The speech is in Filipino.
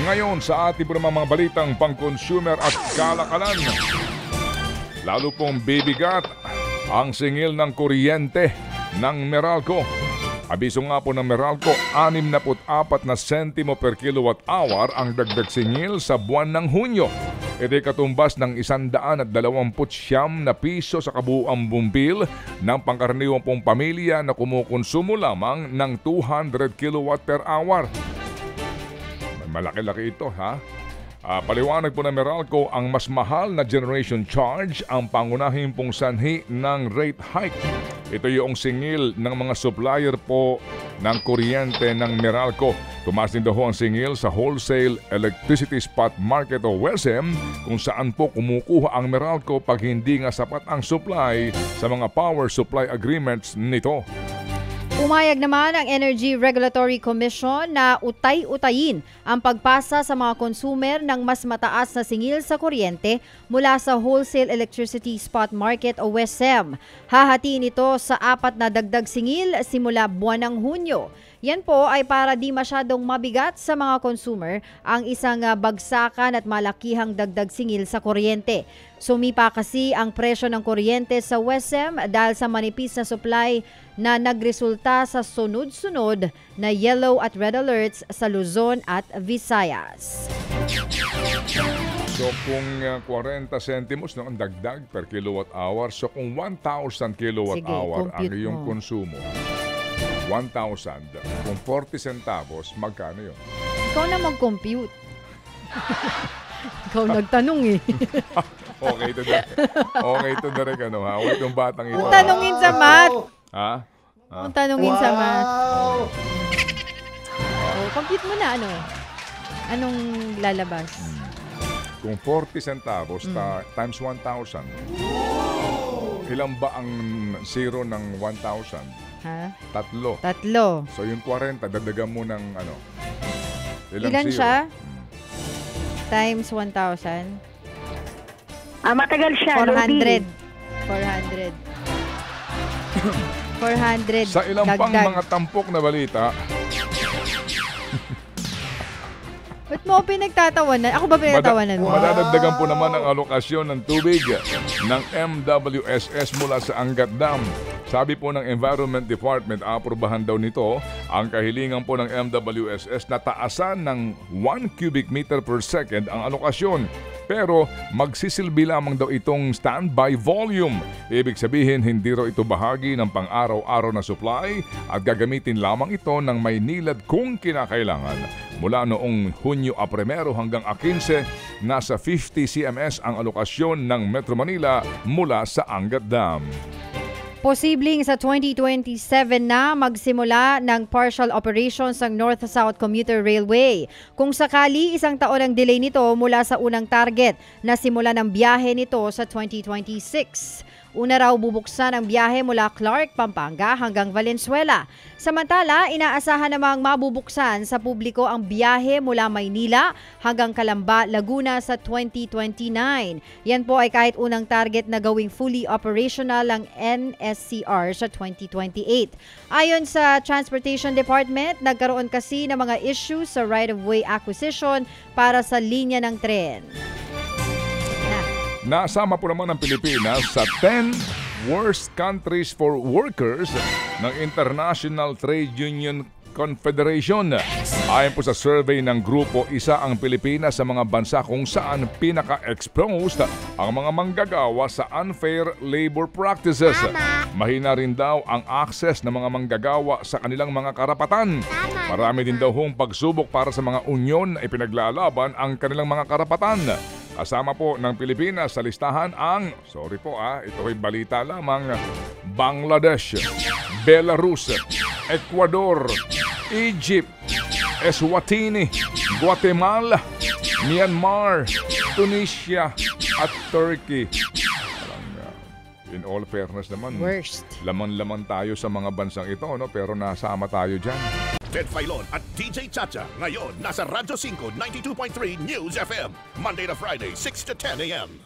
Ngayon sa ating po namang mga balitang pang-consumer at kalakalan. Lalo pong bibigat ang singil ng kuryente ng Meralco. Abiso nga po ng Meralco, 64 na sentimo per kilowatt hour ang dagdag singil sa buwan ng Hunyo. Ito'y katumbas ng 129 na piso sa kabuuang bumbil ng pangkaraniwang pong pamilya na kumukonsumo lamang ng 200 kilowatt per hour. Malaki-laki ito, ha? Paliwanag po ng Meralco, ang mas mahal na generation charge ang pangunahing pong sanhi ng rate hike. Ito yung singil ng mga supplier po ng kuryente ng Meralco. Tumaas din daw ang singil sa Wholesale Electricity Spot Market o WESM, kung saan po kumukuha ang Meralco pag hindi nga sapat ang supply sa mga power supply agreements nito. Umayag naman ang Energy Regulatory Commission na utay-utayin ang pagpasa sa mga consumer ng mas mataas na singil sa kuryente mula sa Wholesale Electricity Spot Market o WESM. Hahatiin ito sa 4 na dagdag singil simula buwan ng Hunyo. Yan po ay para di masyadong mabigat sa mga consumer ang isang bagsakan at malakihang dagdag singil sa kuryente. Sumipa kasi ang presyo ng kuryente sa WESM dahil sa manipis na supply na nagresulta sa sunod-sunod na yellow at red alerts sa Luzon at Visayas. So kung 40 centimos no, ang dagdag per kilowatt hour, so kung 1,000 kilowatt hour ang iyong konsumo, 1,000, kung 40 centavos, magkano yun? Ikaw na mag-compute. Ikaw nagtanong eh. Okay to na. Okay to na rin ano ha. Huwag itong batang ito. Kung tanungin sa math. Ha? Kung tanungin sa math. Oh, compute mo na ano. Anong lalabas? Kung 40 centavos times 1,000, ilan ba ang zero ng 1,000? Ha? Tatlo. So yung 40, dagdagan mo ng ano? Ilan zero? Siya? Times 1,000? Matagal siya. 400. 400. Sa ilang dagdag. pang mga tampok na balita, ba't mo pinagtatawanan? Ako ba pinagtatawanan mo? Madadagdagan po naman ang alokasyon ng tubig ng MWSS mula sa Angat Dam. Sabi po ng Environment Department, aprobahan daw nito ang kahilingan po ng MWSS na taasan ng 1 cubic meter per second ang alokasyon. Pero magsisilbi lamang daw itong standby volume. Ibig sabihin, hindi raw ito bahagi ng pang-araw-araw na supply at gagamitin lamang ito ng may nilad kung kinakailangan. Mula noong Hunyo 1 hanggang 15, nasa 50 CMS ang alokasyon ng Metro Manila mula sa Angat Dam. Posibleng sa 2027 na magsimula ng partial operations ng North-South Commuter Railway. Kung sakali, 1 taon ang delay nito mula sa unang target na simula ng biyahe nito sa 2026. Una raw bubuksan ang biyahe mula Clark, Pampanga hanggang Valenzuela. Samantala, inaasahan namang mabubuksan sa publiko ang biyahe mula Maynila hanggang Calamba, Laguna sa 2029. Yan po ay kahit unang target na gawing fully operational ang NSCR sa 2028. Ayon sa Transportation Department, nagkaroon kasi ng mga issues sa right-of-way acquisition para sa linya ng tren. Nasama po naman ang Pilipinas sa 10 worst countries for workers ng International Trade Union Confederation. Ayon po sa survey ng grupo, isa ang Pilipinas sa mga bansa kung saan pinaka-exposed ang mga manggagawa sa unfair labor practices. Mahina rin daw ang access ng mga manggagawa sa kanilang mga karapatan. Marami din daw hong pagsubok para sa mga unyon na ipinaglalaban ang kanilang mga karapatan. Kasama po ng Pilipinas sa listahan ang, ito ay balita lamang, Bangladesh, Belarus, Ecuador, Egypt, Eswatini, Guatemala, Myanmar, Tunisia at Turkey. In all fairness naman, worst. Laman-laman tayo sa mga bansang ito, no? Pero nasama tayo dyan. Ted Filon at DJ Chacha. Ngayon, nasa Radyo 5, 92.3 News FM. Monday to Friday, 6 to 10 a.m.